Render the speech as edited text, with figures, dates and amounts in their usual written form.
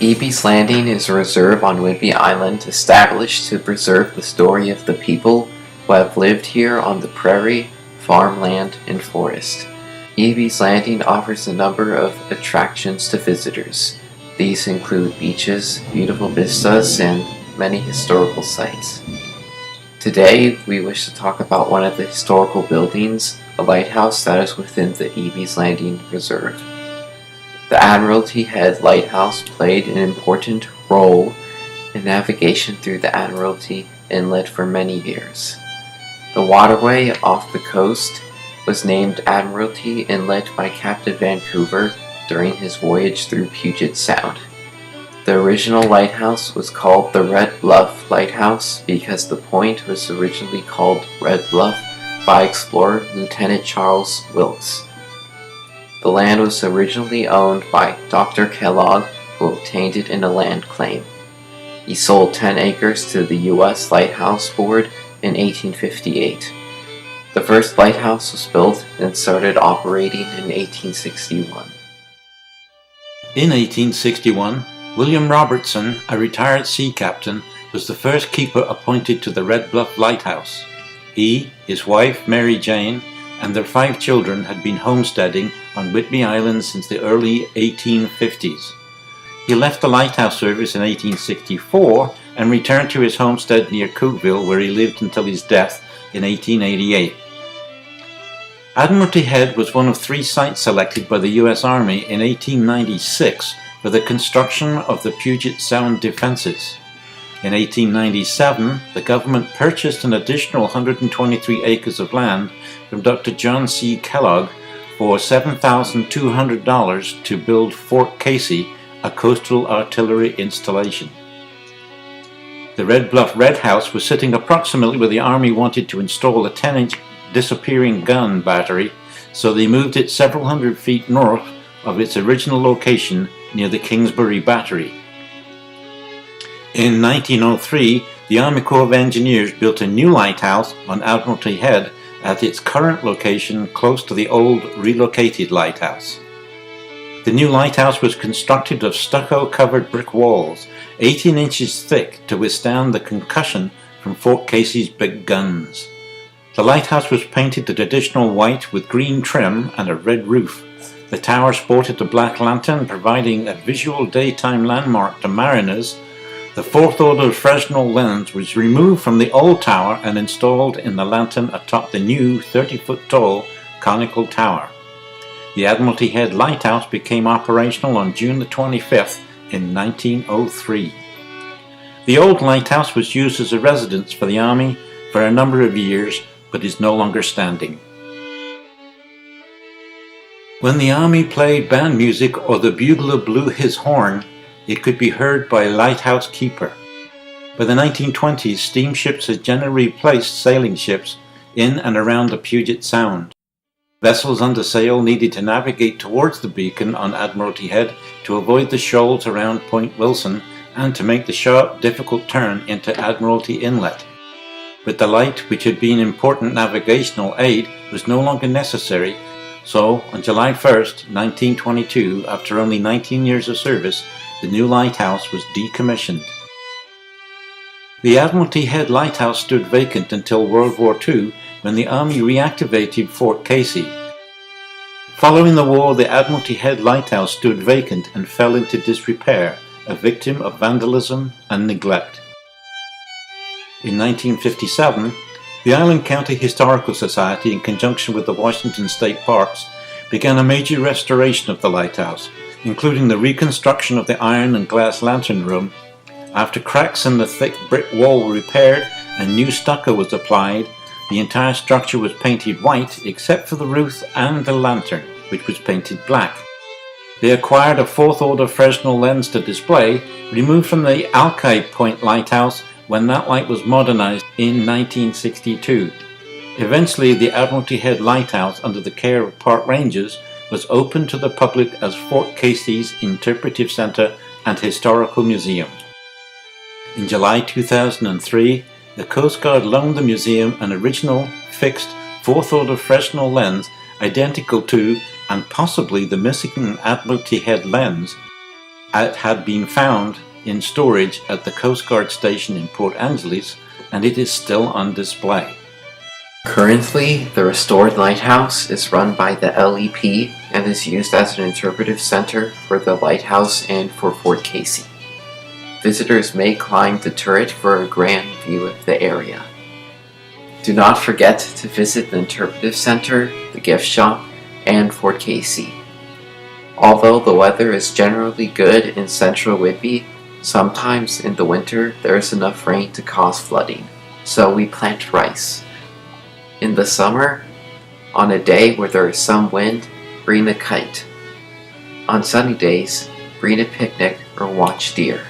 Ebey's Landing is a reserve on Whidbey Island established to preserve the story of the people who have lived here on the prairie, farmland, and forest. Ebey's Landing offers a number of attractions to visitors. These include beaches, beautiful vistas, and many historical sites. Today, we wish to talk about one of the historical buildings, a lighthouse that is within the Ebey's Landing Reserve. The Admiralty Head Lighthouse played an important role in navigation through the Admiralty Inlet for many years. The waterway off the coast was named Admiralty Inlet by Captain Vancouver during his voyage through Puget Sound. The original lighthouse was called the Red Bluff Lighthouse because the point was originally called Red Bluff by explorer Lieutenant Charles Wilkes. The land was originally owned by Dr. Kellogg, who obtained it in a land claim. He sold 10 acres to the U.S. Lighthouse Board in 1858. The first lighthouse was built and started operating in 1861. In 1861, William Robertson, a retired sea captain, was the first keeper appointed to the Red Bluff Lighthouse. He, his wife Mary Jane, and their 5 children had been homesteading on Whidbey Island since the early 1850s. He left the lighthouse service in 1864 and returned to his homestead near Cookeville, where he lived until his death in 1888. Admiralty Head was one of 3 sites selected by the U.S. Army in 1896 for the construction of the Puget Sound defenses. In 1897, the government purchased an additional 123 acres of land from Dr. John C. Kellogg for $7,200 to build Fort Casey, a coastal artillery installation. The Red Bluff Red House was sitting approximately where the Army wanted to install a 10-inch disappearing gun battery, so they moved it several hundred feet north of its original location near the Kingsbury Battery. In 1903, the Army Corps of Engineers built a new lighthouse on Admiralty Head at its current location close to the old relocated lighthouse. The new lighthouse was constructed of stucco-covered brick walls, 18 inches thick, to withstand the concussion from Fort Casey's big guns. The lighthouse was painted the traditional white with green trim and a red roof. The tower sported a black lantern, providing a visual daytime landmark to mariners. The 4th order Fresnel lens was removed from the old tower and installed in the lantern atop the new 30-foot tall conical tower. The Admiralty Head Lighthouse became operational on June the 25th in 1903. The old lighthouse was used as a residence for the Army for a number of years, but is no longer standing. When the Army played band music or the bugler blew his horn, it could be heard by a lighthouse keeper. By the 1920s, steamships had generally replaced sailing ships in and around the Puget Sound. Vessels under sail needed to navigate towards the beacon on Admiralty Head to avoid the shoals around Point Wilson and to make the sharp, difficult turn into Admiralty Inlet. But the light, which had been an important navigational aid, was no longer necessary, so on July 1st, 1922, after only 19 years of service, the new lighthouse was decommissioned. The Admiralty Head Lighthouse stood vacant until World War II, when the Army reactivated Fort Casey. Following the war, the Admiralty Head Lighthouse stood vacant and fell into disrepair, a victim of vandalism and neglect. In 1957, the Island County Historical Society, in conjunction with the Washington State Parks, began a major restoration of the lighthouse, including the reconstruction of the iron and glass lantern room. After cracks in the thick brick wall were repaired and new stucco was applied, the entire structure was painted white except for the roof and the lantern, which was painted black. They acquired a 4th order Fresnel lens to display, removed from the Alki Point Lighthouse when that light was modernized in 1962. Eventually, the Admiralty Head Lighthouse, under the care of park rangers, was opened to the public as Fort Casey's Interpretive Center and Historical Museum. In July 2003, the Coast Guard loaned the museum an original, fixed, 4th order Fresnel lens identical to and possibly the missing Admiralty Head lens. It had been found in storage at the Coast Guard station in Port Angeles, and it is still on display. Currently, the restored lighthouse is run by the LEP and is used as an interpretive center for the lighthouse and for Fort Casey. Visitors may climb the turret for a grand view of the area. Do not forget to visit the interpretive center, the gift shop, and Fort Casey. Although the weather is generally good in central Whidbey, sometimes in the winter there is enough rain to cause flooding, so we plant rice. In the summer, on a day where there is some wind, bring a kite. On sunny days, bring a picnic or watch deer.